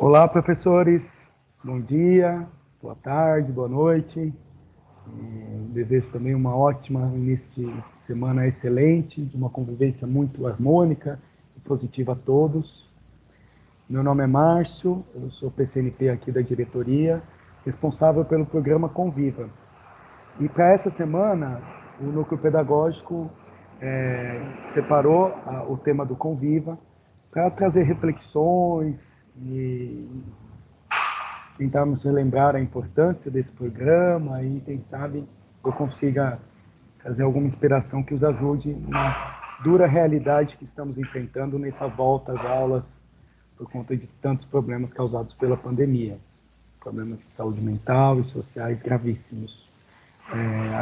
Olá, professores. Bom dia, boa tarde, boa noite. Desejo também uma ótima início de semana excelente, de uma convivência muito harmônica e positiva a todos. Meu nome é Márcio, eu sou PCNP aqui da diretoria, responsável pelo programa Conviva. E para essa semana, o Núcleo Pedagógico separou o tema do Conviva para trazer reflexões e tentarmos relembrar a importância desse programa e, quem sabe, eu consiga trazer alguma inspiração que os ajude na dura realidade que estamos enfrentando nessa volta às aulas por conta de tantos problemas causados pela pandemia, problemas de saúde mental e sociais gravíssimos.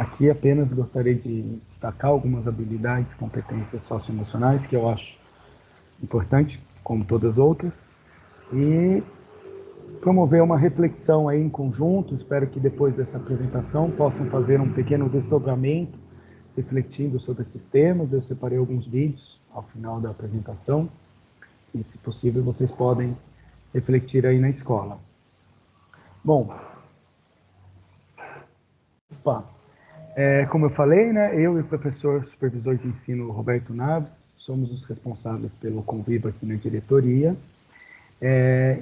Aqui apenas gostaria de destacar algumas habilidades, competências socioemocionais que eu acho importante, como todas as outras, e promover uma reflexão aí em conjunto. Espero que depois dessa apresentação possam fazer um pequeno desdobramento, refletindo sobre esses temas. Eu separei alguns vídeos ao final da apresentação e, se possível, vocês podem refletir aí na escola. Bom, como eu falei, né, eu e o professor supervisor de ensino Roberto Naves somos os responsáveis pelo Conviva aqui na diretoria.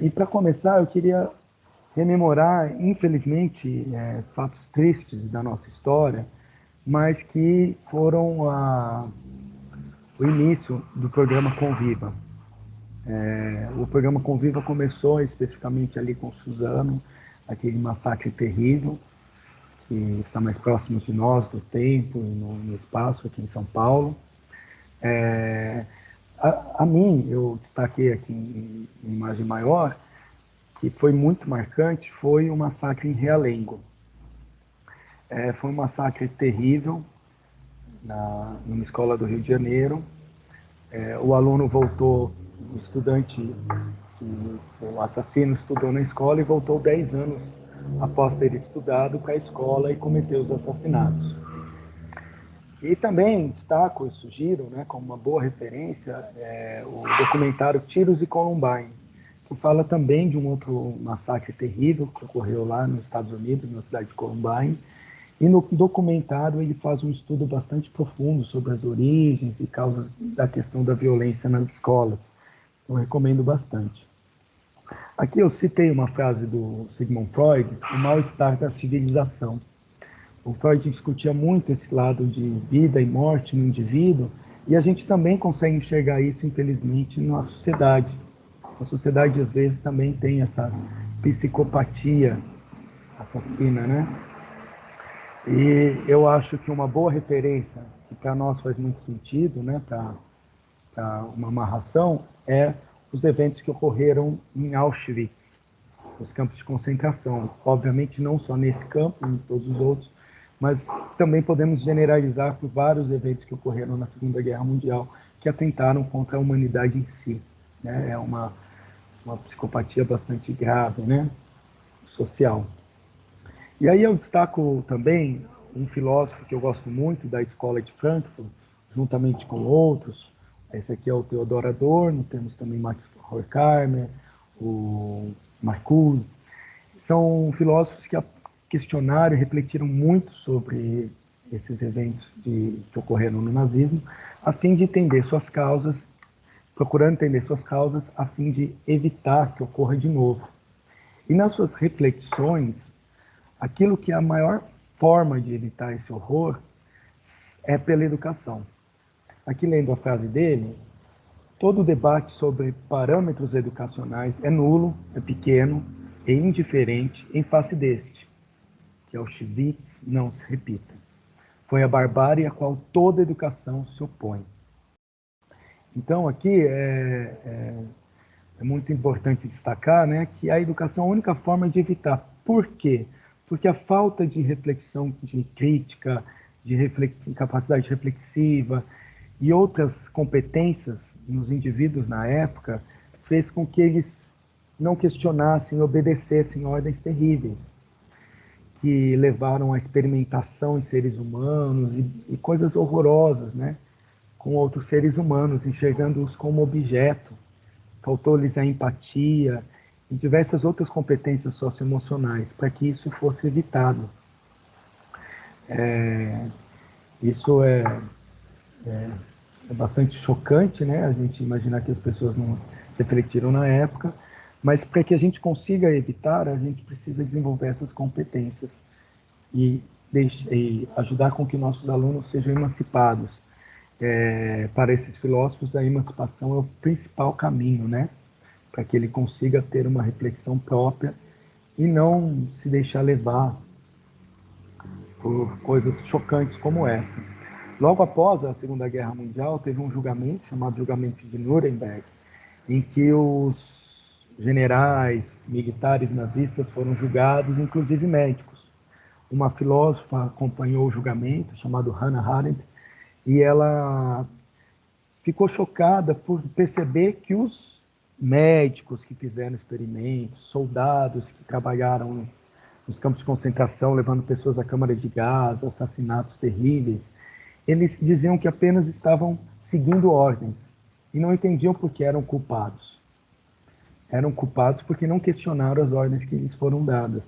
E para começar, eu queria rememorar, infelizmente, fatos tristes da nossa história, mas que foram o início do programa Conviva. O programa Conviva começou especificamente ali com Suzano, aquele massacre terrível, que está mais próximo de nós, do tempo e no espaço, aqui em São Paulo. A mim, eu destaquei aqui em imagem maior, que foi muito marcante, foi o massacre em Realengo. Foi um massacre terrível, numa escola do Rio de Janeiro. O aluno voltou, o estudante, o assassino estudou na escola e voltou 10 anos após ter estudado para a escola e cometeu os assassinatos. E também destaco e sugiro, né, como uma boa referência, o documentário Tiros e Columbine, que fala também de um outro massacre terrível que ocorreu lá nos Estados Unidos, na cidade de Columbine. E no documentário ele faz um estudo bastante profundo sobre as origens e causas da questão da violência nas escolas. Eu recomendo bastante. Aqui eu citei uma frase do Sigmund Freud, o mal-estar da civilização. O Freud discutia muito esse lado de vida e morte no indivíduo, e a gente também consegue enxergar isso, infelizmente, na sociedade. A sociedade, às vezes, também tem essa psicopatia assassina, né? E eu acho que uma boa referência, que para nós faz muito sentido, né, para uma amarração, é os eventos que ocorreram em Auschwitz, os campos de concentração. Obviamente não só nesse campo, em todos os outros, mas também podemos generalizar por vários eventos que ocorreram na Segunda Guerra Mundial que atentaram contra a humanidade em si. Né? É uma psicopatia bastante grave, né? Social. E aí eu destaco também um filósofo que eu gosto muito da Escola de Frankfurt, juntamente com outros. Esse aqui é o Theodor Adorno, temos também Max Horkheimer, o Marcuse. São filósofos que questionaram e refletiram muito sobre esses eventos que ocorreram no nazismo, a fim de entender suas causas, procurando entender suas causas, a fim de evitar que ocorra de novo. E nas suas reflexões, aquilo que é a maior forma de evitar esse horror é pela educação. Aqui lendo a frase dele, todo debate sobre parâmetros educacionais é nulo, é pequeno e indiferente em face deste, que Auschwitz não se repita. Foi a barbárie a qual toda educação se opõe. Então aqui é muito importante destacar, né, que a educação é a única forma de evitar. Por quê? Porque a falta de reflexão, de crítica, de capacidade reflexiva e outras competências nos indivíduos na época fez com que eles não questionassem, obedecessem ordens terríveis que levaram à experimentação em seres humanos e coisas horrorosas, né, com outros seres humanos, enxergando-os como objeto. Faltou-lhes a empatia e diversas outras competências socioemocionais, para que isso fosse evitado. Isso é bastante chocante, né? A gente imaginar que as pessoas não refletiram na época, mas para que a gente consiga evitar, a gente precisa desenvolver essas competências e ajudar com que nossos alunos sejam emancipados. Para esses filósofos, a emancipação é o principal caminho, né? Para que ele consiga ter uma reflexão própria e não se deixar levar por coisas chocantes como essa. Logo após a Segunda Guerra Mundial, teve um julgamento chamado Julgamento de Nuremberg, em que os generais militares nazistas foram julgados, inclusive médicos. Uma filósofa acompanhou o julgamento, chamada Hannah Arendt, e ela ficou chocada por perceber que os médicos que fizeram experimentos, soldados que trabalharam nos campos de concentração, levando pessoas à câmara de gás, assassinatos terríveis, eles diziam que apenas estavam seguindo ordens e não entendiam por que eram culpados. Eram culpados porque não questionaram as ordens que lhes foram dadas,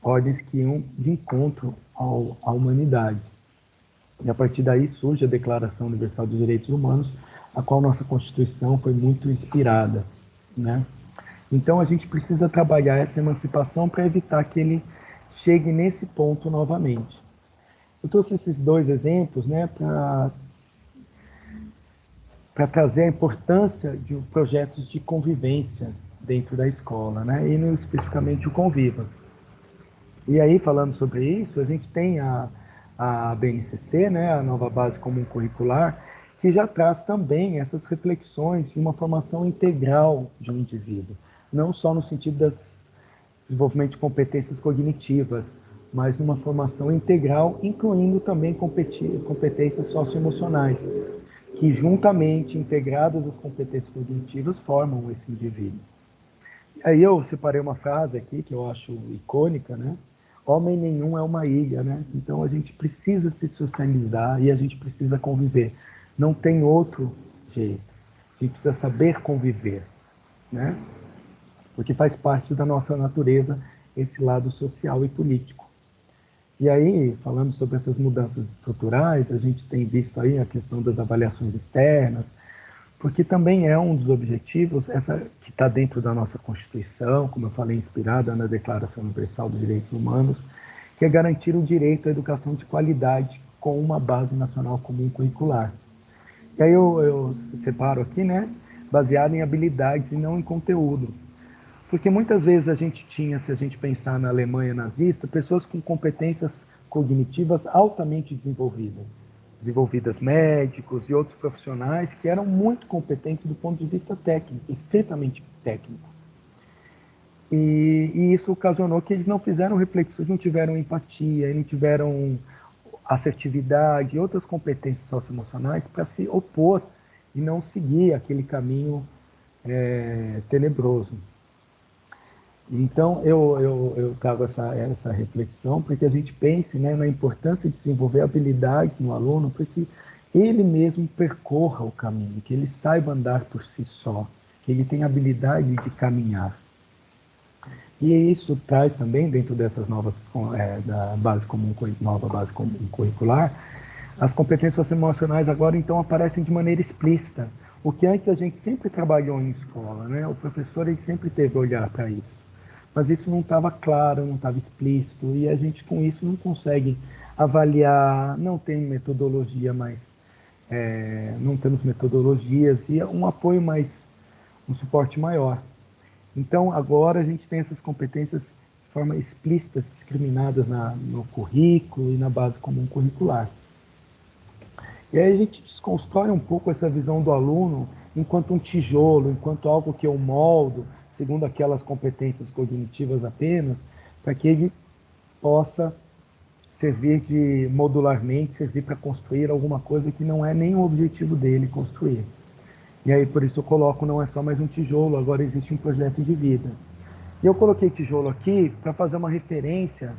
ordens que iam de encontro à humanidade. E a partir daí surge a Declaração Universal dos Direitos Humanos, a qual nossa Constituição foi muito inspirada, né? Então a gente precisa trabalhar essa emancipação para evitar que ele chegue nesse ponto novamente. Eu trouxe esses dois exemplos, né, para trazer a importância de projetos de convivência dentro da escola, né, e especificamente o Conviva. E aí, falando sobre isso, a gente tem a BNCC, né, a Nova Base Comum Curricular, que já traz também essas reflexões de uma formação integral de um indivíduo, não só no sentido das desenvolvimento de competências cognitivas, mas numa formação integral, incluindo também competências socioemocionais, que juntamente, integradas às competências cognitivas, formam esse indivíduo. Aí eu separei uma frase aqui que eu acho icônica, né? Homem nenhum é uma ilha, né? Então a gente precisa se socializar e a gente precisa conviver. Não tem outro jeito. A gente precisa saber conviver, né? Porque faz parte da nossa natureza esse lado social e político. E aí, falando sobre essas mudanças estruturais, a gente tem visto aí a questão das avaliações externas, porque também é um dos objetivos, essa que está dentro da nossa Constituição, como eu falei, inspirada na Declaração Universal dos Direitos Humanos, que é garantir o direito à educação de qualidade com uma base nacional comum curricular. E aí eu separo aqui, né, baseado em habilidades e não em conteúdo. Porque muitas vezes a gente tinha, se a gente pensar na Alemanha nazista, pessoas com competências cognitivas altamente desenvolvidas médicos e outros profissionais que eram muito competentes do ponto de vista técnico, estritamente técnico. E isso ocasionou que eles não fizeram reflexões, não tiveram empatia, não tiveram assertividade e outras competências socioemocionais para se opor e não seguir aquele caminho tenebroso. Então, eu trago essa reflexão para que a gente pense, né, na importância de desenvolver habilidades no aluno para que ele mesmo percorra o caminho, que ele saiba andar por si só, que ele tenha habilidade de caminhar. E isso traz também, dentro dessas novas, da base comum, nova base comum curricular, as competências socioemocionais agora então aparecem de maneira explícita. O que antes a gente sempre trabalhou em escola, né? O professor ele sempre teve olhar para isso. Mas isso não estava claro, não estava explícito, e a gente com isso não consegue avaliar, não tem metodologia mais, não temos metodologias e um apoio mais, um suporte maior. Então agora a gente tem essas competências de forma explícitas, discriminadas no currículo e na base comum curricular. E aí a gente desconstrói um pouco essa visão do aluno enquanto um tijolo, enquanto algo que eu moldo, segundo aquelas competências cognitivas apenas, para que ele possa servir de modularmente, servir para construir alguma coisa que não é nem o objetivo dele construir. E aí por isso eu coloco, não é só mais um tijolo, agora existe um projeto de vida. E eu coloquei tijolo aqui para fazer uma referência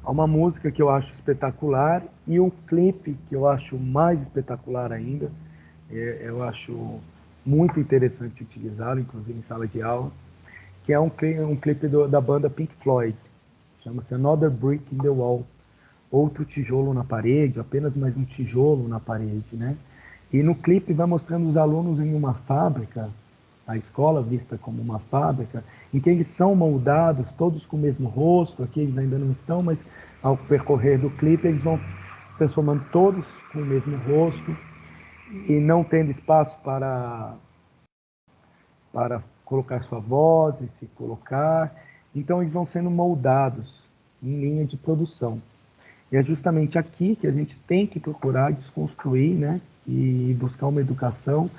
a uma música que eu acho espetacular e um clipe que eu acho mais espetacular ainda. Eu acho muito interessante utilizá-lo, inclusive em sala de aula, que é um clipe da banda Pink Floyd. Chama-se Another Brick in the Wall. Outro tijolo na parede, apenas mais um tijolo na parede, né? E no clipe vai mostrando os alunos em uma fábrica, a escola vista como uma fábrica, em que eles são moldados, todos com o mesmo rosto, aqui eles ainda não estão, mas ao percorrer do clipe eles vão se transformando todos com o mesmo rosto e não tendo espaço para colocar sua voz e se colocar. Então eles vão sendo moldados em linha de produção. E é justamente aqui que a gente tem que procurar desconstruir, né, e buscar uma educação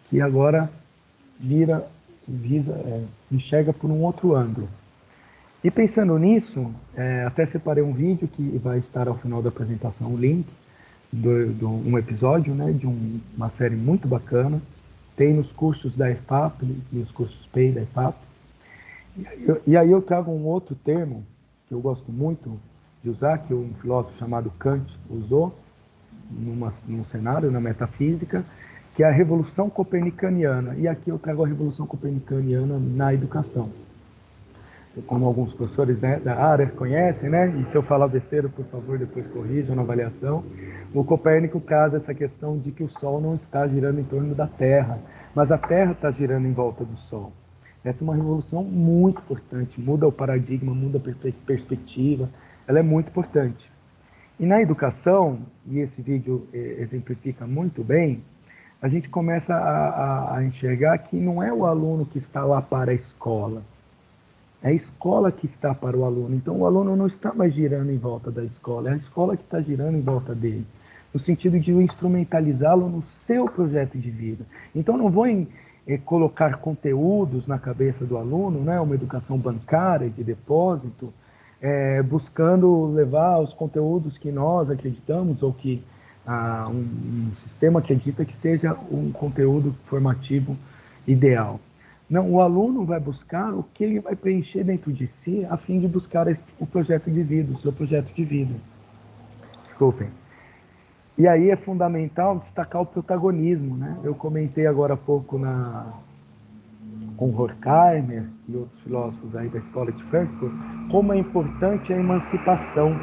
que agora enxerga por um outro ângulo. E pensando nisso, até separei um vídeo que vai estar ao final da apresentação, o link de um episódio, né, de uma série muito bacana. Tem nos cursos da EFAP e os cursos PEI da EFAP. E aí eu trago um outro termo que eu gosto muito de usar, que um filósofo chamado Kant usou num cenário, na metafísica, que é a Revolução Copernicaniana. E aqui eu trago a Revolução Copernicaniana na educação. Como alguns professores, né, da área conhecem, né? E se eu falar besteira, por favor, depois corrijam na avaliação. O Copérnico traz essa questão de que o Sol não está girando em torno da Terra, mas a Terra está girando em volta do Sol. Essa é uma revolução muito importante, muda o paradigma, muda a perspectiva, ela é muito importante. E na educação, e esse vídeo exemplifica muito bem, a gente começa a enxergar que não é o aluno que está lá para a escola, é a escola que está para o aluno. Então o aluno não está mais girando em volta da escola, é a escola que está girando em volta dele, no sentido de instrumentalizá-lo no seu projeto de vida. Então não vou colocar conteúdos na cabeça do aluno, né, uma educação bancária de depósito, buscando levar os conteúdos que nós acreditamos ou que um sistema acredita que seja um conteúdo formativo ideal. Não, o aluno vai buscar o que ele vai preencher dentro de si a fim de buscar o projeto de vida, o seu projeto de vida. Desculpem. E aí é fundamental destacar o protagonismo, né? Eu comentei agora há pouco com Horkheimer e outros filósofos aí da escola de Frankfurt, como é importante a emancipação,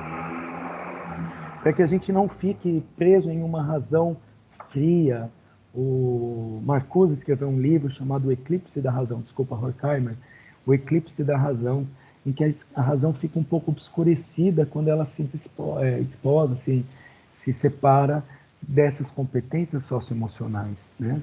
para que a gente não fique preso em uma razão fria. O Marcuse escreveu um livro chamado O Eclipse da Razão, desculpa, Horkheimer, O Eclipse da Razão, em que a razão fica um pouco obscurecida quando ela se desposa, se separa dessas competências socioemocionais, né?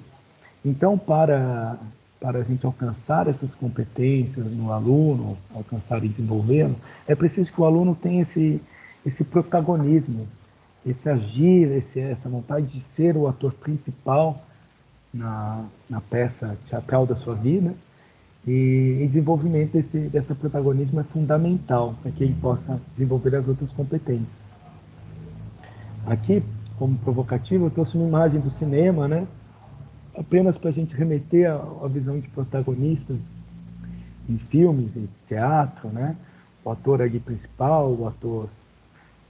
Então, para a gente alcançar essas competências no aluno, alcançar e desenvolvê-lo, é preciso que o aluno tenha esse protagonismo, esse agir, essa vontade de ser o ator principal na peça teatral da sua vida. E o desenvolvimento desse protagonismo é fundamental para que ele possa desenvolver as outras competências. Aqui, como provocativo, eu trouxe uma imagem do cinema, né? Apenas para a gente remeter a visão de protagonista em filmes, em teatro, né? O ator ali principal, o ator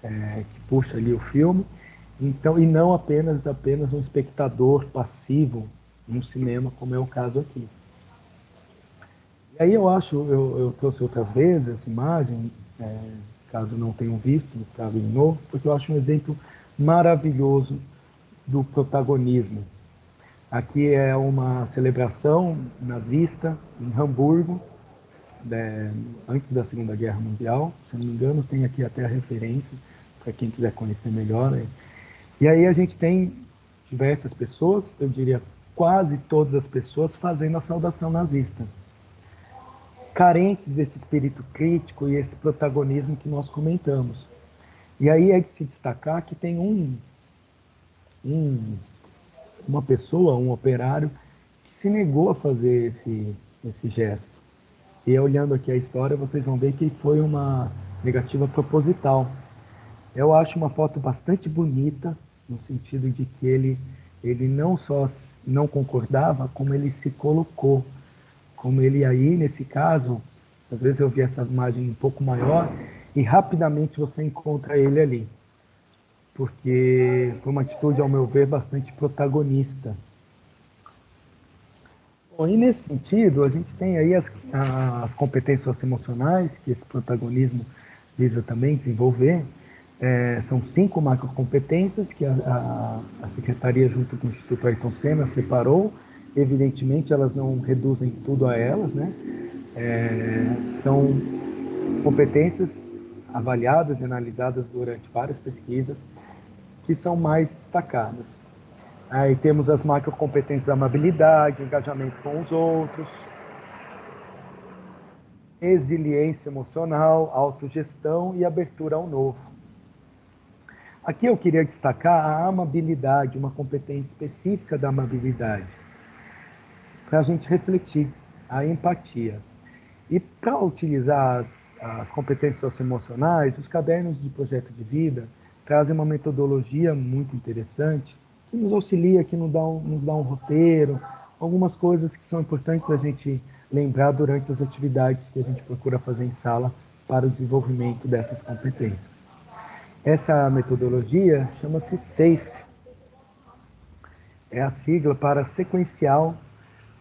que puxa ali o filme, então, e não apenas um espectador passivo no cinema, como é o caso aqui. E aí eu trouxe outras vezes essa imagem, caso não tenham visto, trago de novo, porque eu acho um exemplo maravilhoso do protagonismo. Aqui é uma celebração nazista em Hamburgo, antes da Segunda Guerra Mundial, se não me engano, tem aqui até a referência, para quem quiser conhecer melhor. Né? E aí a gente tem diversas pessoas, eu diria quase todas as pessoas, fazendo a saudação nazista, carentes desse espírito crítico e esse protagonismo que nós comentamos. E aí é de se destacar que tem uma pessoa, um operário, que se negou a fazer esse gesto. E olhando aqui a história, vocês vão ver que foi uma negativa proposital. Eu acho uma foto bastante bonita, no sentido de que ele não só não concordava, como ele se colocou. Como ele aí, nesse caso, às vezes eu vi essa imagem um pouco maior, e rapidamente você encontra ele ali. Porque foi uma atitude, ao meu ver, bastante protagonista. Bom, e nesse sentido, a gente tem aí as competências socioemocionais, que esse protagonismo visa também desenvolver. São 5 macrocompetências que a Secretaria, junto com o Instituto Ayrton Senna, separou. Evidentemente, elas não reduzem tudo a elas, né? São competências avaliadas e analisadas durante várias pesquisas que são mais destacadas. Aí temos as macrocompetências da amabilidade, engajamento com os outros, resiliência emocional, autogestão e abertura ao novo. Aqui eu queria destacar a amabilidade, uma competência específica da amabilidade, para a gente refletir, a empatia. E para utilizar as competências socioemocionais, os cadernos de projeto de vida trazem uma metodologia muito interessante que nos auxilia, que nos dá um roteiro, algumas coisas que são importantes a gente lembrar durante as atividades que a gente procura fazer em sala para o desenvolvimento dessas competências. Essa metodologia chama-se SAFE, é a sigla para sequencial,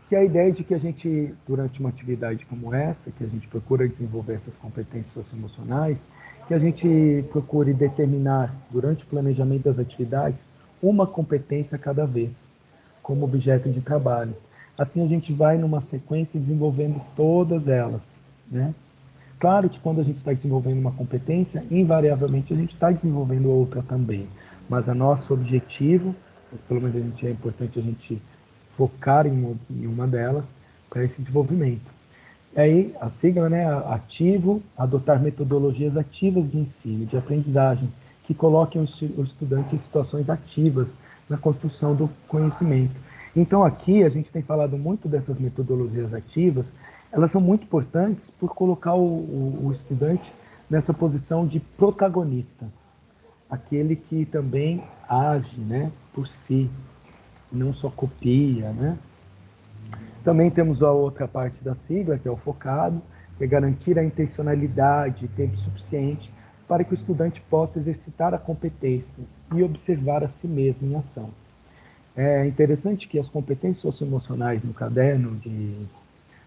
que é a ideia de que a gente, durante uma atividade como essa, que a gente procura desenvolver essas competências socioemocionais, que a gente procure determinar, durante o planejamento das atividades, uma competência a cada vez, como objeto de trabalho. Assim a gente vai numa sequência desenvolvendo todas elas, né? Claro que quando a gente está desenvolvendo uma competência, invariavelmente a gente está desenvolvendo outra também. Mas o nosso objetivo, pelo menos é importante a gente focar em uma delas para esse desenvolvimento. E aí, a sigla, né, ativo, adotar metodologias ativas de ensino, de aprendizagem, que coloquem o estudante em situações ativas na construção do conhecimento. Então, aqui a gente tem falado muito dessas metodologias ativas, elas são muito importantes por colocar o estudante nessa posição de protagonista, aquele que também age, né, por si, não só copia, né? Também temos a outra parte da sigla, que é o focado, que é garantir a intencionalidade e tempo suficiente para que o estudante possa exercitar a competência e observar a si mesmo em ação. É interessante que as competências socioemocionais no caderno de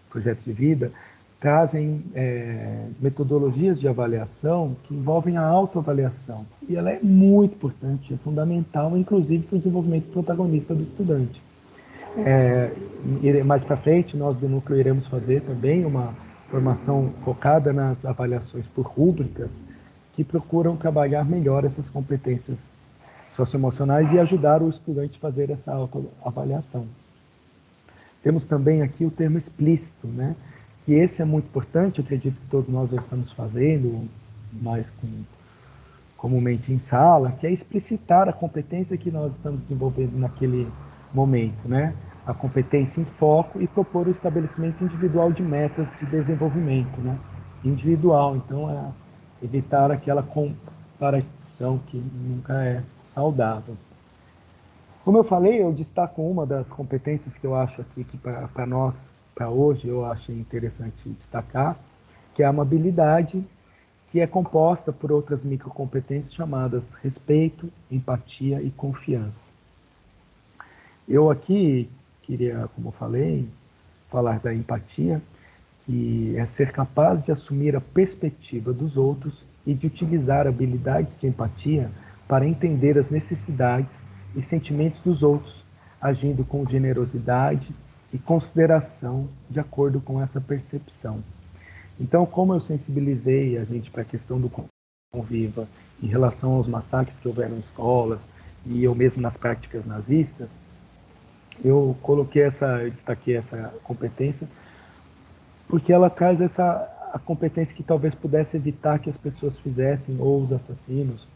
projeto de vida trazem metodologias de avaliação que envolvem a autoavaliação. E ela é muito importante, é fundamental, inclusive para o desenvolvimento protagonista do estudante. Mais para frente, nós do Núcleo iremos fazer também uma formação focada nas avaliações por rúbricas que procuram trabalhar melhor essas competências socioemocionais e ajudar o estudante a fazer essa autoavaliação. Temos também aqui o termo explícito, né? E esse é muito importante, eu acredito que todos nós já estamos fazendo, mais comumente em sala, que é explicitar a competência que nós estamos desenvolvendo naquele momento, né? A competência em foco e propor o estabelecimento individual de metas de desenvolvimento, né? Individual, então é evitar aquela comparação que nunca é saudável. Como eu falei, eu destaco uma das competências que eu acho aqui que para nós, para hoje, eu acho interessante destacar, que é a amabilidade, que é composta por outras microcompetências chamadas respeito, empatia e confiança. Eu aqui queria, como eu falei, falar da empatia, que é ser capaz de assumir a perspectiva dos outros e de utilizar habilidades de empatia para entender as necessidades e sentimentos dos outros, agindo com generosidade e consideração de acordo com essa percepção. Então, como eu sensibilizei a gente para a questão do conviva em relação aos massacres que houveram em escolas e eu mesmo nas práticas nazistas, eu destaquei essa competência porque ela traz a competência que talvez pudesse evitar que as pessoas fizessem, ou os assassinos,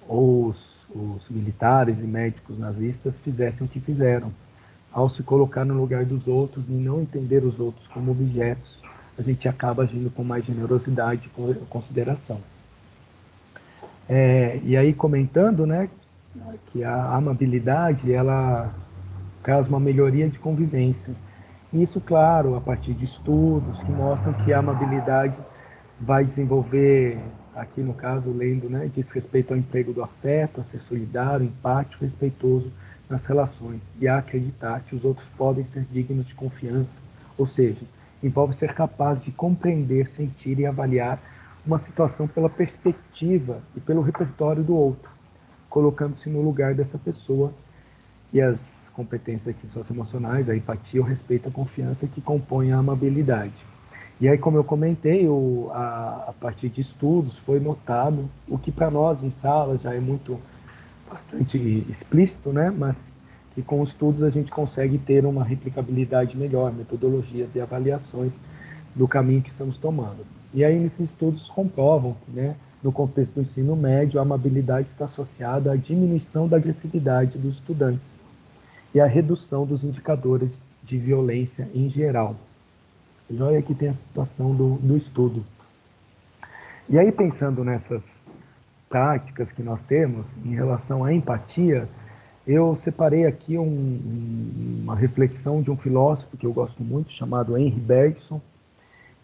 ou os militares e médicos nazistas fizessem o que fizeram. Ao se colocar no lugar dos outros e não entender os outros como objetos, a gente acaba agindo com mais generosidade e consideração. E aí comentando, né, que a amabilidade ela traz uma melhoria de convivência. Isso, claro, a partir de estudos que mostram que a amabilidade vai desenvolver, aqui no caso, lendo, né, diz respeito ao emprego do afeto, a ser solidário, empático, respeitoso nas relações e a acreditar que os outros podem ser dignos de confiança, ou seja, envolve ser capaz de compreender, sentir e avaliar uma situação pela perspectiva e pelo repertório do outro, colocando-se no lugar dessa pessoa. E as competências aqui socioemocionais, a empatia, o respeito, a confiança que compõem a amabilidade. E aí, como eu comentei, a partir de estudos foi notado, o que para nós em sala já é bastante explícito, né? Mas que com estudos a gente consegue ter uma replicabilidade melhor, metodologias e avaliações do caminho que estamos tomando. E aí, nesses estudos comprovam que, né, no contexto do ensino médio, a amabilidade está associada à diminuição da agressividade dos estudantes e à redução dos indicadores de violência em geral. E olha aqui tem a situação do estudo. E aí, pensando nessas práticas que nós temos em relação à empatia, eu separei aqui uma reflexão de um filósofo que eu gosto muito, chamado Henri Bergson,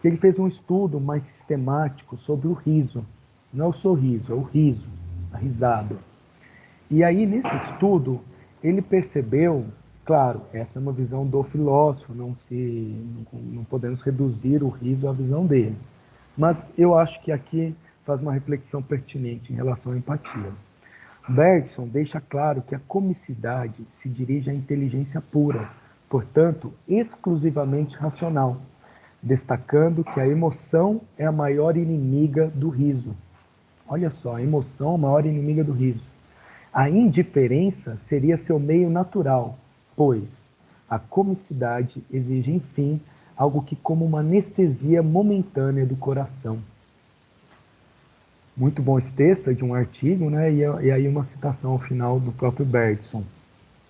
que ele fez um estudo mais sistemático sobre o riso. Não é o sorriso, é o riso, a risada. E aí, nesse estudo, ele percebeu, claro, essa é uma visão do filósofo, não podemos reduzir o riso à visão dele. Mas eu acho que aqui faz uma reflexão pertinente em relação à empatia. Bergson deixa claro que a comicidade se dirige à inteligência pura, portanto, exclusivamente racional, destacando que a emoção é a maior inimiga do riso. Olha só, a emoção é a maior inimiga do riso. A indiferença seria seu meio natural, pois a comicidade exige, enfim, algo que como uma anestesia momentânea do coração. Muito bom esse texto, é de um artigo, né? E aí uma citação ao final do próprio Bergson.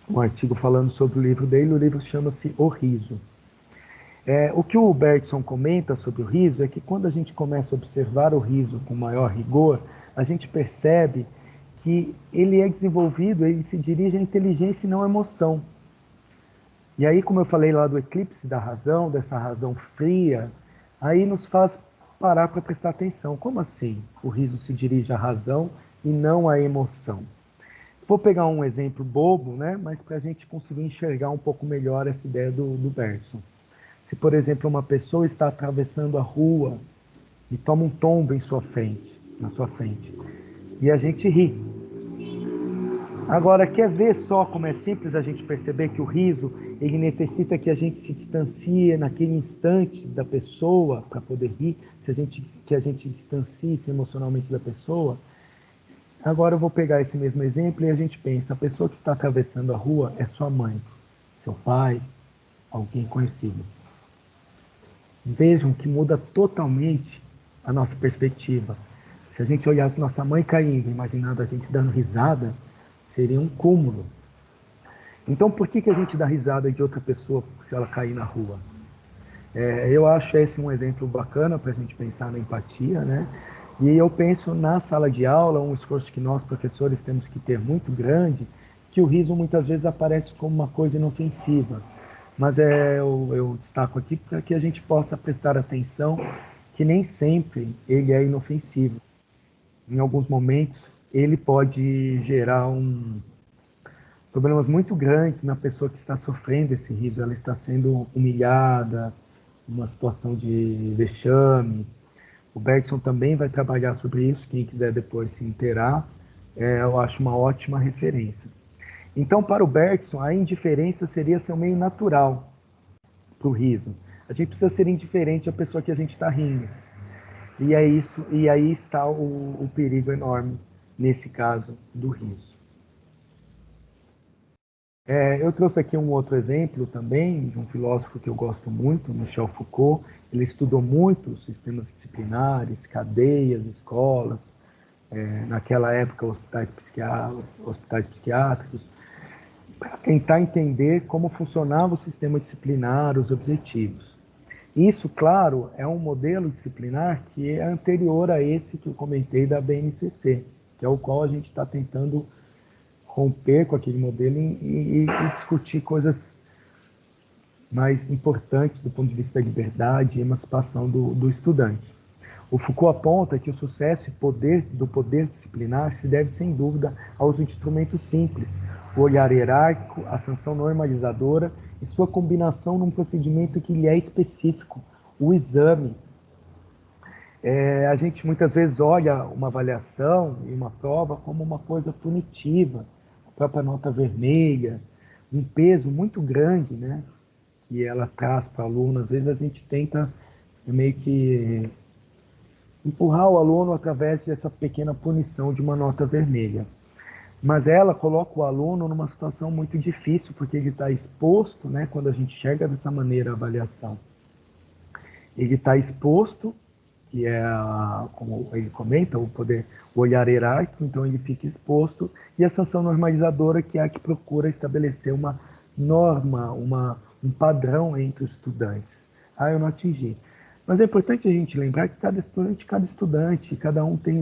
Um artigo falando sobre o livro dele, o livro chama-se O Riso. O que o Bergson comenta sobre o riso é que quando a gente começa a observar o riso com maior rigor, a gente percebe que ele é desenvolvido, ele se dirige à inteligência e não à emoção. E aí, como eu falei lá do eclipse da razão, dessa razão fria, aí nos faz parar para prestar atenção. Como assim o riso se dirige à razão e não à emoção? Vou pegar um exemplo bobo, né? Mas para a gente conseguir enxergar um pouco melhor essa ideia do Bergson. Se, por exemplo, uma pessoa está atravessando a rua e toma um tombo na sua frente, e a gente ri. Agora, quer ver só como é simples a gente perceber que o riso, ele necessita que a gente se distancie naquele instante da pessoa para poder rir, que a gente distancie-se emocionalmente da pessoa. Agora eu vou pegar esse mesmo exemplo e a gente pensa, a pessoa que está atravessando a rua é sua mãe, seu pai, alguém conhecido. Vejam que muda totalmente a nossa perspectiva. Se a gente olhasse nossa mãe caindo, imaginando a gente dando risada, seria um cúmulo. Então, por que a gente dá risada de outra pessoa se ela cair na rua? Eu acho esse um exemplo bacana para a gente pensar na empatia, né? E eu penso na sala de aula, um esforço que nós, professores, temos que ter muito grande, que o riso muitas vezes aparece como uma coisa inofensiva. Mas eu destaco aqui para que a gente possa prestar atenção que nem sempre ele é inofensivo. Em alguns momentos, ele pode gerar problemas muito grandes na pessoa que está sofrendo esse riso. Ela está sendo humilhada, uma situação de vexame. O Bergson também vai trabalhar sobre isso, quem quiser depois se inteirar, eu acho uma ótima referência. Então, para o Bergson, a indiferença seria seu meio natural para o riso. A gente precisa ser indiferente à pessoa que a gente está rindo. E aí está o perigo enorme, nesse caso, do riso. Eu trouxe aqui um outro exemplo também, de um filósofo que eu gosto muito, Michel Foucault. Ele estudou muito os sistemas disciplinares, cadeias, escolas, naquela época hospitais psiquiátricos, para tentar entender como funcionava o sistema disciplinar, os objetivos. Isso, claro, é um modelo disciplinar que é anterior a esse que eu comentei da BNCC, que é o qual a gente está tentando romper com aquele modelo e discutir coisas mais importantes do ponto de vista da liberdade e emancipação do estudante. O Foucault aponta que o sucesso e poder do poder disciplinar se deve, sem dúvida, aos instrumentos simples, o olhar hierárquico, a sanção normalizadora e sua combinação num procedimento que lhe é específico, o exame. A gente muitas vezes olha uma avaliação e uma prova como uma coisa punitiva, a própria nota vermelha, um peso muito grande, né, que ela traz para o aluno. Às vezes a gente tenta meio que empurrar o aluno através dessa pequena punição de uma nota vermelha. Mas ela coloca o aluno numa situação muito difícil, porque ele está exposto, né, quando a gente chega dessa maneira a avaliação, ele está exposto, que é, como ele comenta, o olhar hierárquico, então ele fica exposto, e a sanção normalizadora, que é a que procura estabelecer uma norma, um padrão entre os estudantes. Eu não atingi. Mas é importante a gente lembrar que cada estudante, cada um tem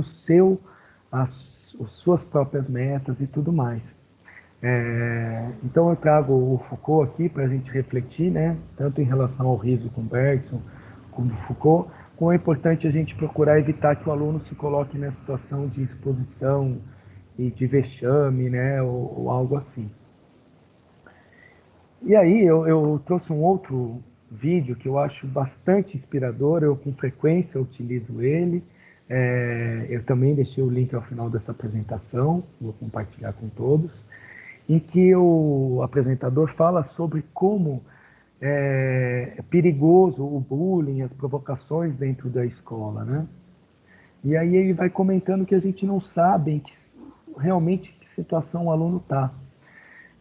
as suas próprias metas e tudo mais. Então eu trago o Foucault aqui para a gente refletir, né, tanto em relação ao riso com Bergson, como Foucault, como é importante a gente procurar evitar que o aluno se coloque nessa situação de exposição e de vexame, né, ou algo assim. E aí eu trouxe um outro vídeo que eu acho bastante inspirador, eu com frequência utilizo ele. Eu também deixei o link ao final dessa apresentação, vou compartilhar com todos, em que o apresentador fala sobre como é perigoso o bullying, as provocações dentro da escola, né? E aí ele vai comentando que a gente não sabe realmente que situação o aluno está.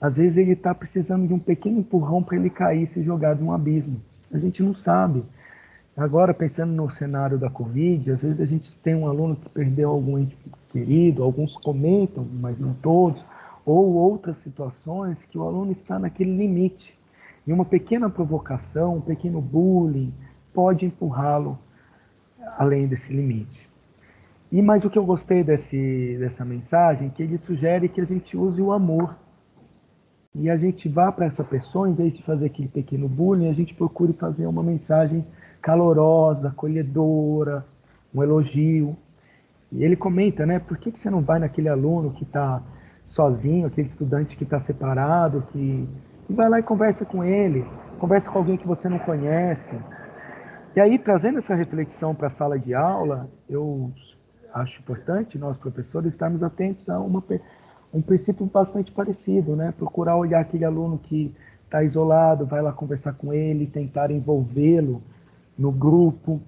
Às vezes ele está precisando de um pequeno empurrão para ele cair e se jogar de um abismo. A gente não sabe. Agora, pensando no cenário da Covid, às vezes a gente tem um aluno que perdeu algum ente querido, alguns comentam, mas não todos, ou outras situações que o aluno está naquele limite. E uma pequena provocação, um pequeno bullying, pode empurrá-lo além desse limite. Mas o que eu gostei dessa mensagem, que ele sugere que a gente use o amor. E a gente vá para essa pessoa, em vez de fazer aquele pequeno bullying, a gente procure fazer uma mensagem calorosa, acolhedora, um elogio. E ele comenta, né, por que você não vai naquele aluno que está sozinho, aquele estudante que está separado, que vai lá e conversa com ele, conversa com alguém que você não conhece. E aí, trazendo essa reflexão para a sala de aula, eu acho importante nós, professores, estarmos atentos a um princípio bastante parecido, né? Procurar olhar aquele aluno que está isolado, vai lá conversar com ele, tentar envolvê-lo no grupo,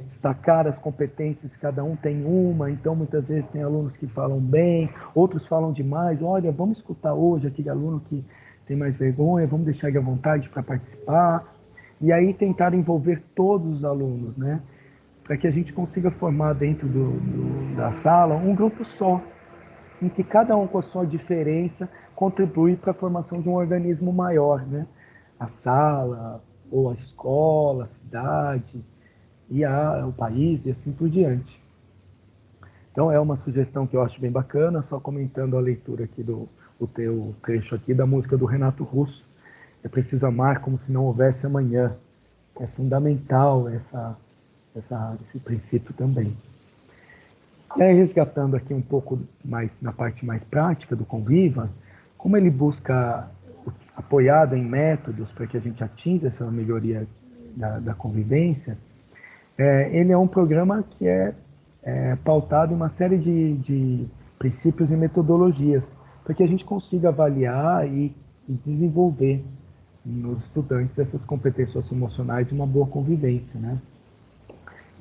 destacar as competências, cada um tem uma, então muitas vezes tem alunos que falam bem, outros falam demais. Olha, vamos escutar hoje aquele aluno que tem mais vergonha, vamos deixar ele à vontade para participar. E aí tentar envolver todos os alunos, né? Para que a gente consiga formar dentro da sala um grupo só, em que cada um com a sua diferença contribui para a formação de um organismo maior, né? A sala, ou a escola, a cidade, e o país, e assim por diante. Então é uma sugestão que eu acho bem bacana, só comentando a leitura aqui o teu trecho aqui da música do Renato Russo. É preciso amar como se não houvesse amanhã. É fundamental esse princípio também. Resgatando aqui um pouco mais na parte mais prática do Conviva, como ele busca, apoiado em métodos para que a gente atinja essa melhoria da convivência, ele é um programa que é pautado em uma série de princípios e metodologias, para que a gente consiga avaliar e desenvolver nos estudantes essas competências socioemocionais e uma boa convivência, né?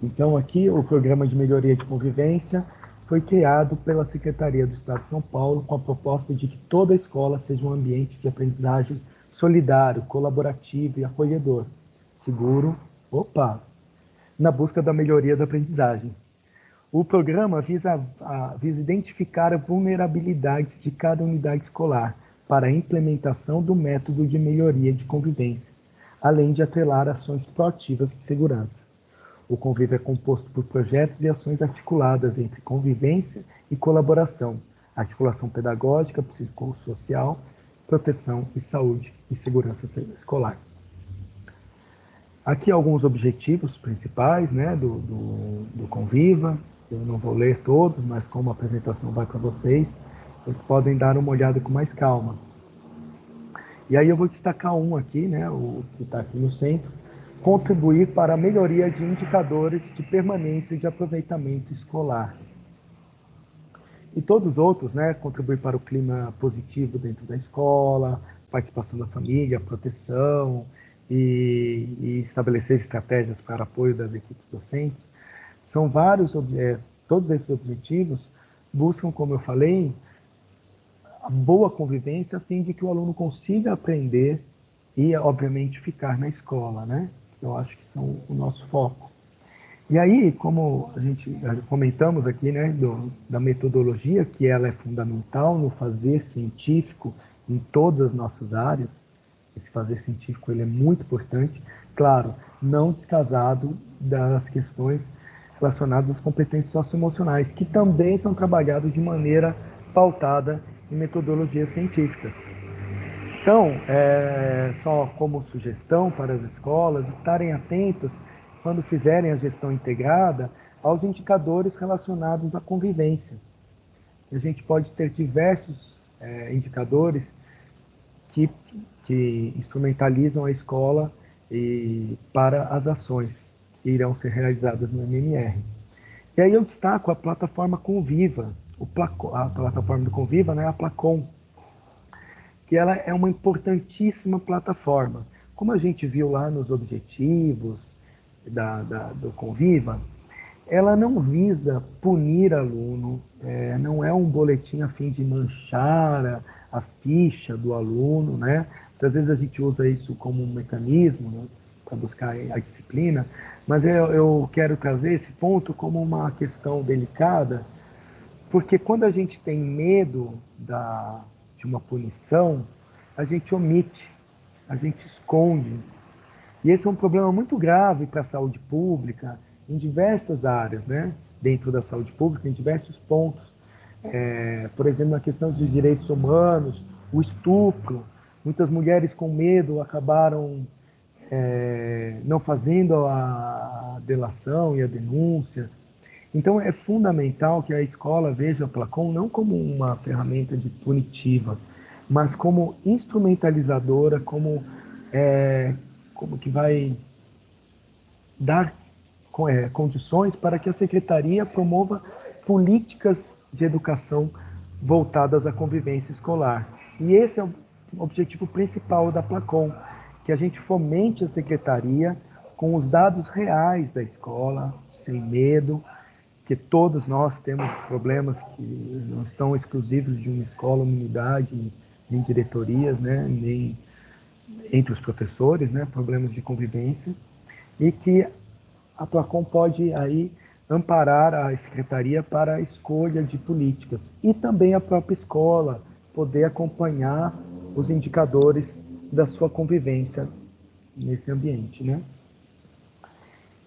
Então aqui o programa de melhoria de convivência foi criado pela Secretaria do Estado de São Paulo com a proposta de que toda escola seja um ambiente de aprendizagem solidário, colaborativo e acolhedor, seguro, na busca da melhoria da aprendizagem. O programa visa identificar vulnerabilidades de cada unidade escolar para a implementação do método de melhoria de convivência, além de atrelar ações proativas de segurança. O Convívio é composto por projetos e ações articuladas entre convivência e colaboração, articulação pedagógica, psicossocial, proteção e saúde e segurança escolar. Aqui alguns objetivos principais, né, do Conviva. Eu não vou ler todos, mas como a apresentação vai para vocês, vocês podem dar uma olhada com mais calma. E aí eu vou destacar um aqui, né, o que está aqui no centro: contribuir para a melhoria de indicadores de permanência e de aproveitamento escolar. E todos os outros, né, contribuir para o clima positivo dentro da escola, participação da família, proteção e estabelecer estratégias para apoio das equipes docentes. São vários, todos esses objetivos buscam, como eu falei, a boa convivência a fim de que o aluno consiga aprender e, obviamente, ficar na escola, né? Eu acho que são o nosso foco. E aí, como a gente comentamos aqui, né, da metodologia, que ela é fundamental no fazer científico em todas as nossas áreas, esse fazer científico ele é muito importante, claro, não descasado das questões relacionadas às competências socioemocionais, que também são trabalhadas de maneira pautada em metodologias científicas. Então, só como sugestão para as escolas, estarem atentas, quando fizerem a gestão integrada, aos indicadores relacionados à convivência. A gente pode ter diversos indicadores que, que instrumentalizam a escola para as ações que irão ser realizadas no MMR. E aí eu destaco a plataforma Conviva, a plataforma do Conviva, né, a Placon, que ela é uma importantíssima plataforma. Como a gente viu lá nos objetivos do Conviva, ela não visa punir aluno, não é um boletim a fim de manchar a ficha do aluno, né? Muitas vezes a gente usa isso como um mecanismo, né, para buscar a disciplina, mas eu quero trazer esse ponto como uma questão delicada, porque quando a gente tem medo de uma punição, a gente omite, a gente esconde. E esse é um problema muito grave para a saúde pública, em diversas áreas, né? Dentro da saúde pública, em diversos pontos. Por exemplo, na questão dos direitos humanos, o estupro. Muitas mulheres com medo acabaram não fazendo a delação e a denúncia. Então, é fundamental que a escola veja a Placon não como uma ferramenta de punitiva, mas como instrumentalizadora, como que vai dar condições para que a secretaria promova políticas de educação voltadas à convivência escolar. E esse é o objetivo principal da Placon, que a gente fomente a secretaria com os dados reais da escola, sem medo, que todos nós temos problemas que não estão exclusivos de uma escola, uma unidade, nem diretorias, né, nem entre os professores, né, problemas de convivência, e que a Placon pode aí amparar a secretaria para a escolha de políticas e também a própria escola poder acompanhar os indicadores da sua convivência nesse ambiente, né?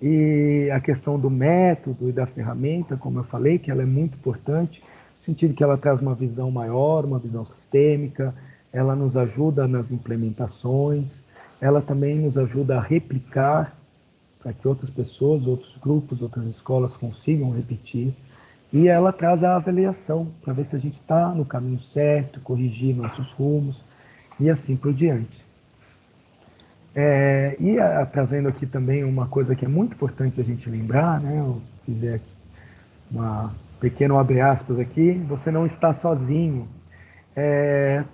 E a questão do método e da ferramenta, como eu falei, que ela é muito importante, no sentido que ela traz uma visão maior, uma visão sistêmica, ela nos ajuda nas implementações, ela também nos ajuda a replicar para que outras pessoas, outros grupos, outras escolas consigam repetir. E ela traz a avaliação para ver se a gente está no caminho certo, corrigir nossos rumos e assim por diante. Trazendo aqui também uma coisa que é muito importante a gente lembrar, né? Eu fizer aqui uma pequeno abre aspas aqui, você não está sozinho.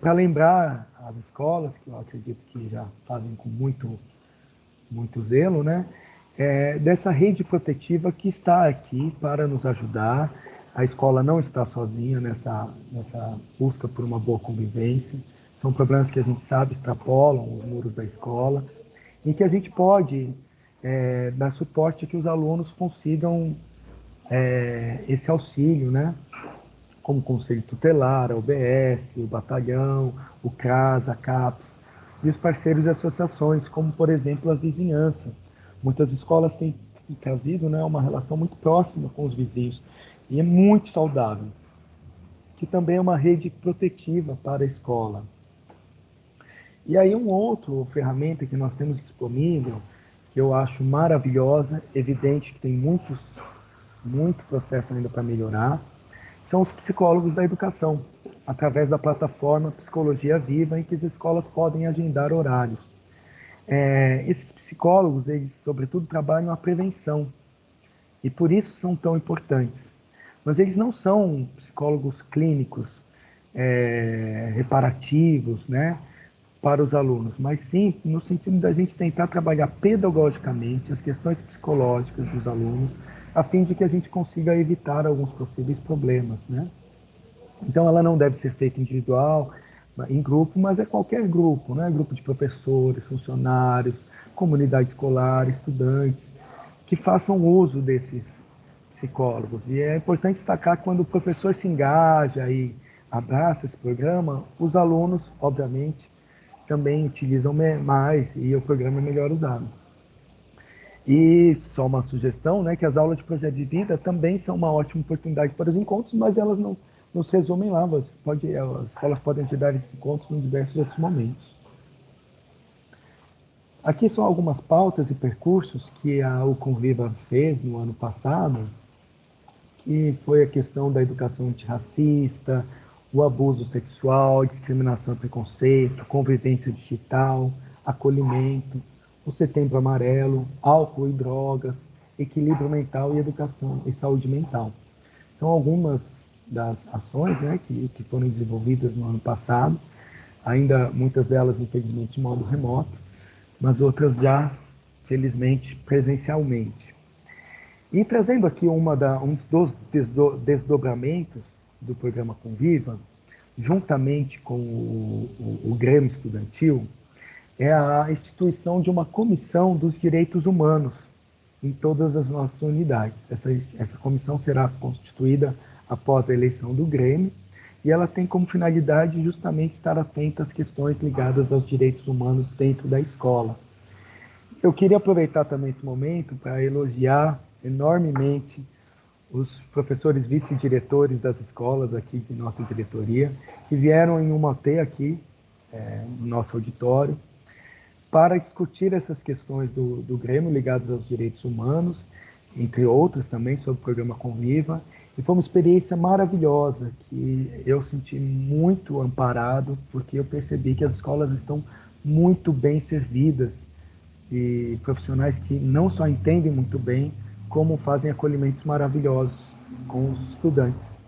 Para lembrar as escolas, que eu acredito que já fazem com muito zelo, né? Dessa rede protetiva que está aqui para nos ajudar. A escola não está sozinha nessa busca por uma boa convivência. São problemas que a gente sabe extrapolam os muros da escola e que a gente pode dar suporte a que os alunos consigam esse auxílio, né? Como o Conselho Tutelar, a UBS, o Batalhão, o CRAS, a CAPES, e os parceiros e associações, como, por exemplo, a vizinhança. Muitas escolas têm trazido, né, uma relação muito próxima com os vizinhos, e é muito saudável, que também é uma rede protetiva para a escola. E aí um outro ferramenta que nós temos disponível, que eu acho maravilhosa, evidente que tem muito processo ainda para melhorar, são os psicólogos da educação. através da plataforma Psicologia Viva, em que as escolas podem agendar horários. Esses psicólogos, eles, sobretudo, trabalham a prevenção, e por isso são tão importantes. Mas eles não são psicólogos clínicos, reparativos, né, para os alunos, mas sim no sentido da gente tentar trabalhar pedagogicamente as questões psicológicas dos alunos, a fim de que a gente consiga evitar alguns possíveis problemas, né? Então, ela não deve ser feita individual, em grupo, mas é qualquer grupo, né? Grupo de professores, funcionários, comunidade escolar, estudantes, que façam uso desses psicólogos. E é importante destacar que quando o professor se engaja e abraça esse programa, os alunos, obviamente, também utilizam mais e o programa é melhor usado. E só uma sugestão, né, que as aulas de projeto de vida também são uma ótima oportunidade para os encontros, mas elas não nos resumem lá. As escolas podem te dar esses encontros em diversos outros momentos. Aqui são algumas pautas e percursos que o Conviva fez no ano passado, que foi a questão da educação antirracista, o abuso sexual, discriminação e preconceito, convivência digital, acolhimento, o Setembro Amarelo, álcool e drogas, equilíbrio mental e educação e saúde mental. São algumas das ações, né, que foram desenvolvidas no ano passado, ainda muitas delas, infelizmente, de modo remoto, mas outras já, felizmente, presencialmente. E trazendo aqui um dos desdobramentos do programa Conviva, juntamente com o Grêmio Estudantil, é a instituição de uma comissão dos direitos humanos em todas as nossas unidades. Essa comissão será constituída após a eleição do Grêmio e ela tem como finalidade justamente estar atenta às questões ligadas aos direitos humanos dentro da escola. Eu queria aproveitar também esse momento para elogiar enormemente os professores vice-diretores das escolas aqui de nossa diretoria, que vieram em uma T aqui, no nosso auditório, para discutir essas questões do Grêmio ligadas aos direitos humanos, entre outras também, sobre o programa Conviva, e foi uma experiência maravilhosa, que eu senti muito amparado, porque eu percebi que as escolas estão muito bem servidas e profissionais que não só entendem muito bem, como fazem acolhimentos maravilhosos com os estudantes.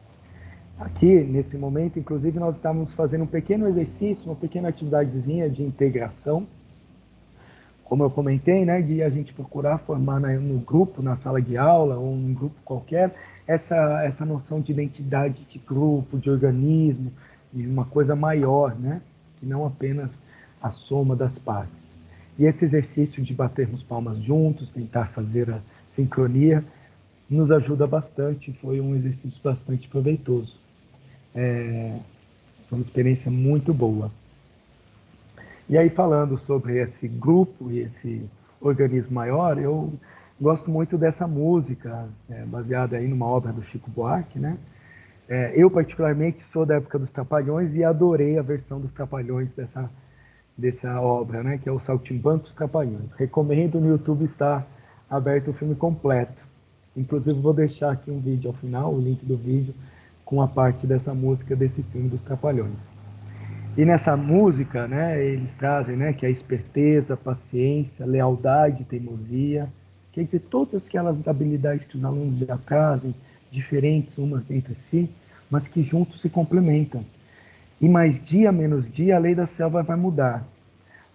Aqui, nesse momento, inclusive, nós estávamos fazendo um pequeno exercício, uma pequena atividadezinha de integração, como eu comentei, né, de a gente procurar formar no grupo, na sala de aula, ou num grupo qualquer, essa noção de identidade de grupo, de organismo, de uma coisa maior, né, que não apenas a soma das partes. E esse exercício de batermos palmas juntos, tentar fazer a sincronia, nos ajuda bastante, foi um exercício bastante proveitoso. Foi uma experiência muito boa. E aí, falando sobre esse grupo e esse organismo maior, eu gosto muito dessa música, baseada aí numa obra do Chico Buarque, né? Eu, particularmente, sou da época dos Trapalhões e adorei a versão dos Trapalhões dessa obra, né? Que é o Saltimbanco dos Trapalhões. Recomendo, no YouTube está aberto o filme completo. Inclusive, vou deixar aqui um vídeo ao final, o link do vídeo, com a parte dessa música desse filme dos Trapalhões. E nessa música, né, eles trazem, né, que é a esperteza, paciência, lealdade, teimosia, quer dizer, todas aquelas habilidades que os alunos já trazem, diferentes umas entre si, mas que juntos se complementam. E mais dia menos dia, a lei da selva vai mudar.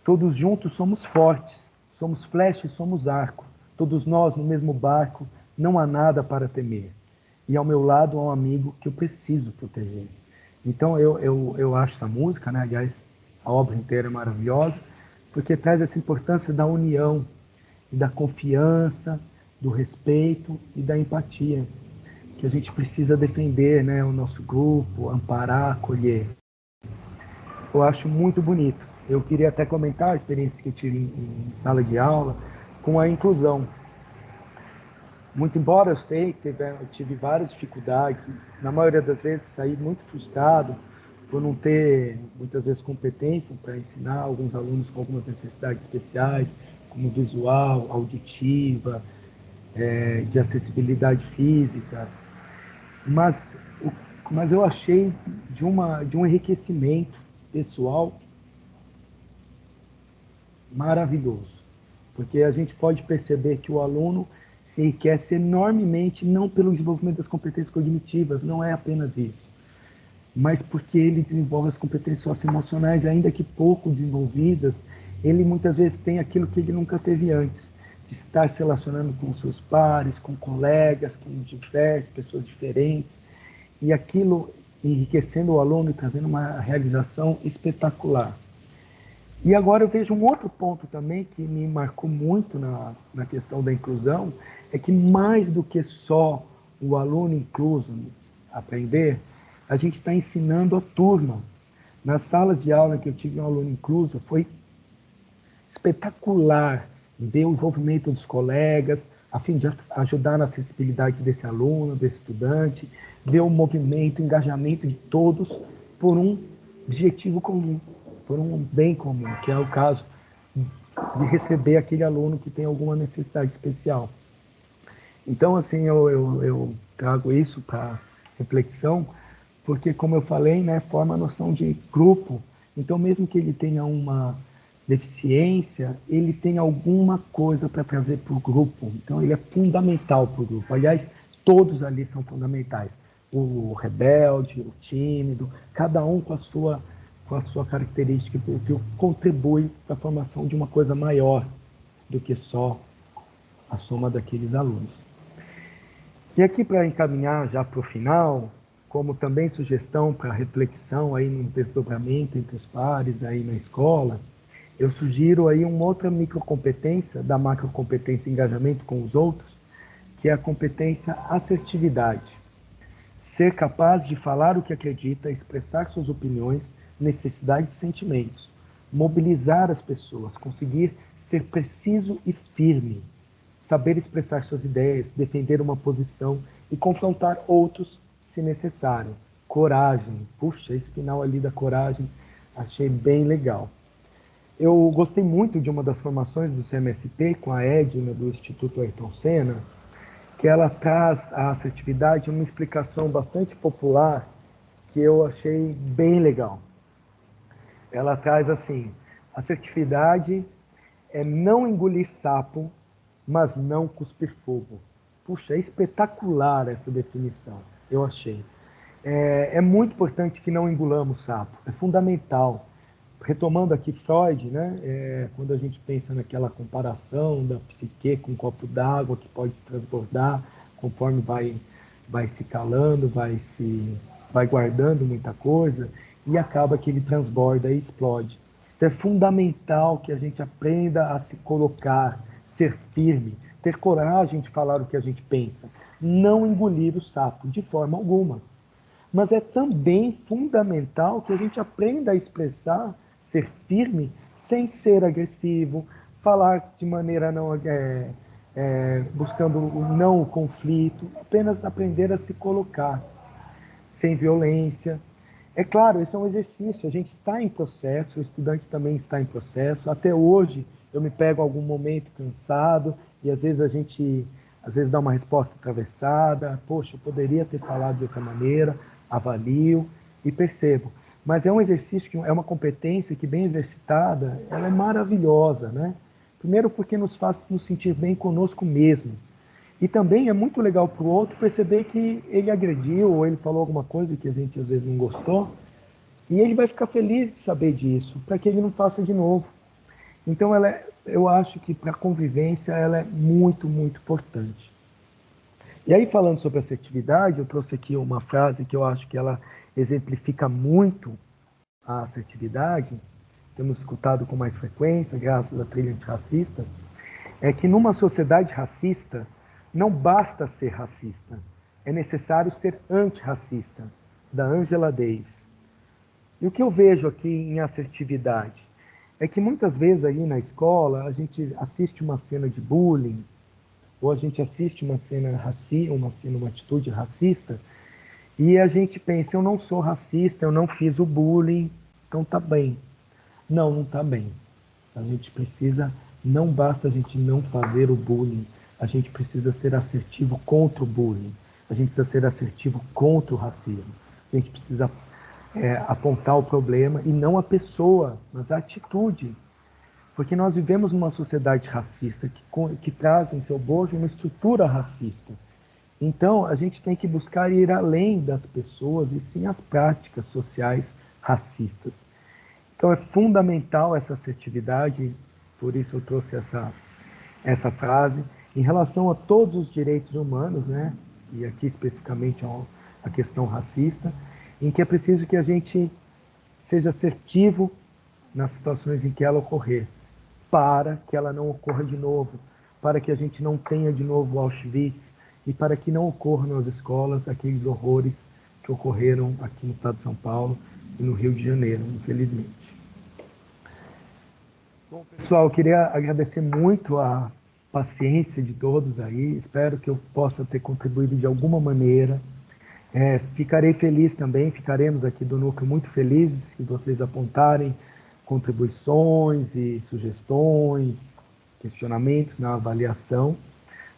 Todos juntos somos fortes, somos flecha e somos arco. Todos nós no mesmo barco, não há nada para temer. E ao meu lado há um amigo que eu preciso proteger. Então eu acho essa música, né? Aliás, a obra inteira é maravilhosa, porque traz essa importância da união, e da confiança, do respeito e da empatia, que a gente precisa defender, né? O nosso grupo, amparar, acolher. Eu acho muito bonito. Eu queria até comentar a experiência que eu tive em sala de aula com a inclusão. Muito embora eu sei que eu tive várias dificuldades, na maioria das vezes saí muito frustrado por não ter, muitas vezes, competência para ensinar alguns alunos com algumas necessidades especiais, como visual, auditiva, de acessibilidade física. Mas, mas eu achei de um enriquecimento pessoal maravilhoso, porque a gente pode perceber que o aluno se enriquece enormemente, não pelo desenvolvimento das competências cognitivas, não é apenas isso, mas porque ele desenvolve as competências socioemocionais, ainda que pouco desenvolvidas, ele muitas vezes tem aquilo que ele nunca teve antes, de estar se relacionando com seus pares, com colegas, com diversas pessoas diferentes, e aquilo enriquecendo o aluno e trazendo uma realização espetacular. E agora eu vejo um outro ponto também que me marcou muito na questão da inclusão, é que mais do que só o aluno incluso aprender, a gente está ensinando a turma. Nas salas de aula que eu tive um aluno incluso, foi espetacular ver o envolvimento dos colegas, a fim de ajudar na acessibilidade desse aluno, desse estudante, ver o movimento, o engajamento de todos por um objetivo comum, por um bem comum, que é o caso de receber aquele aluno que tem alguma necessidade especial. Então, assim, eu trago isso para reflexão, porque, como eu falei, né, forma a noção de grupo. Então, mesmo que ele tenha uma deficiência, ele tem alguma coisa para trazer para o grupo. Então, ele é fundamental para o grupo. Aliás, todos ali são fundamentais. O rebelde, o tímido, cada um com a sua característica, que contribui para a formação de uma coisa maior do que só a soma daqueles alunos. E aqui, para encaminhar já para o final, como também sugestão para reflexão aí no desdobramento entre os pares aí na escola, eu sugiro aí uma outra microcompetência da macrocompetência engajamento com os outros, que é a competência assertividade. Ser capaz de falar o que acredita, expressar suas opiniões, necessidades e sentimentos, mobilizar as pessoas, conseguir ser preciso e firme, saber expressar suas ideias, defender uma posição e confrontar outros se necessário. Coragem, puxa, esse final ali da coragem achei bem legal. Eu gostei muito de uma das formações do CMSP com a Edna do Instituto Ayrton Senna, que ela traz a assertividade uma explicação bastante popular que eu achei bem legal. Ela traz assim: assertividade é não engolir sapo, mas não cuspir fogo. Puxa, é espetacular essa definição, eu achei. É muito importante que não engolamos sapo, é fundamental. Retomando aqui Freud, né, quando a gente pensa naquela comparação da psique com um copo d'água que pode transbordar conforme vai se calando, vai guardando muita coisa e acaba que ele transborda e explode. Então é fundamental que a gente aprenda a se colocar, ser firme, ter coragem de falar o que a gente pensa, não engolir o sapo de forma alguma. Mas é também fundamental que a gente aprenda a expressar, ser firme, sem ser agressivo, falar de maneira não buscando não o conflito, apenas aprender a se colocar, sem violência. É claro, esse é um exercício, a gente está em processo, o estudante também está em processo. Até hoje eu me pego em algum momento cansado e às vezes dá uma resposta atravessada, poxa, eu poderia ter falado de outra maneira, avalio e percebo. Mas é um exercício, é uma competência que bem exercitada, ela é maravilhosa, né? Primeiro porque nos faz nos sentir bem conosco mesmo. E também é muito legal para o outro perceber que ele agrediu ou ele falou alguma coisa que a gente às vezes não gostou, e ele vai ficar feliz de saber disso, para que ele não faça de novo. Então eu acho que para a convivência ela é muito, muito importante. E aí, falando sobre assertividade, eu trouxe aqui uma frase que eu acho que ela exemplifica muito a assertividade, temos escutado com mais frequência, graças à trilha antirracista, é que numa sociedade racista, não basta ser racista, é necessário ser antirracista, da Angela Davis. E o que eu vejo aqui em assertividade é que muitas vezes aí na escola a gente assiste uma cena de bullying, ou a gente assiste uma cena racista, uma atitude racista, e a gente pensa, eu não sou racista, eu não fiz o bullying, então tá bem. Não, não tá bem. A gente precisa, não basta a gente não fazer o bullying, a gente precisa ser assertivo contra o bullying, a gente precisa ser assertivo contra o racismo, a gente precisa apontar o problema e não a pessoa, mas a atitude. Porque nós vivemos numa sociedade racista que traz em seu bojo uma estrutura racista. Então, a gente tem que buscar ir além das pessoas e sim as práticas sociais racistas. Então, é fundamental essa assertividade, por isso eu trouxe essa frase. Em relação a todos os direitos humanos, né, e aqui especificamente a questão racista, em que é preciso que a gente seja assertivo nas situações em que ela ocorrer, para que ela não ocorra de novo, para que a gente não tenha de novo Auschwitz e para que não ocorram nas escolas aqueles horrores que ocorreram aqui no estado de São Paulo e no Rio de Janeiro, infelizmente. Bom, pessoal, eu queria agradecer muito a paciência de todos aí, espero que eu possa ter contribuído de alguma maneira. Ficarei feliz também, ficaremos aqui do Núcleo muito felizes se vocês apontarem contribuições e sugestões, questionamentos na avaliação,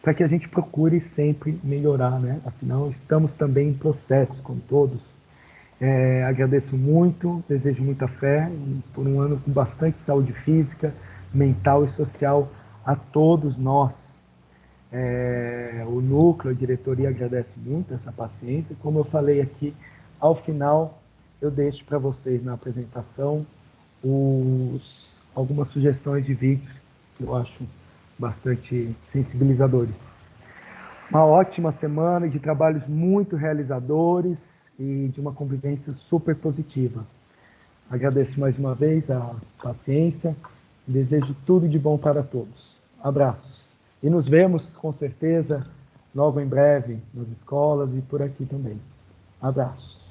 para que a gente procure sempre melhorar, né? Afinal, estamos também em processo, com todos. Agradeço muito, desejo muita fé por um ano com bastante saúde física, mental e social a todos nós. O núcleo, a diretoria agradece muito essa paciência. Como eu falei aqui, ao final eu deixo para vocês na apresentação algumas sugestões de vídeos que eu acho bastante sensibilizadores. Uma ótima semana de trabalhos muito realizadores e de uma convivência super positiva. Agradeço mais uma vez a paciência e desejo tudo de bom para todos. Abraços. E nos vemos, com certeza, logo em breve, nas escolas e por aqui também. Abraços.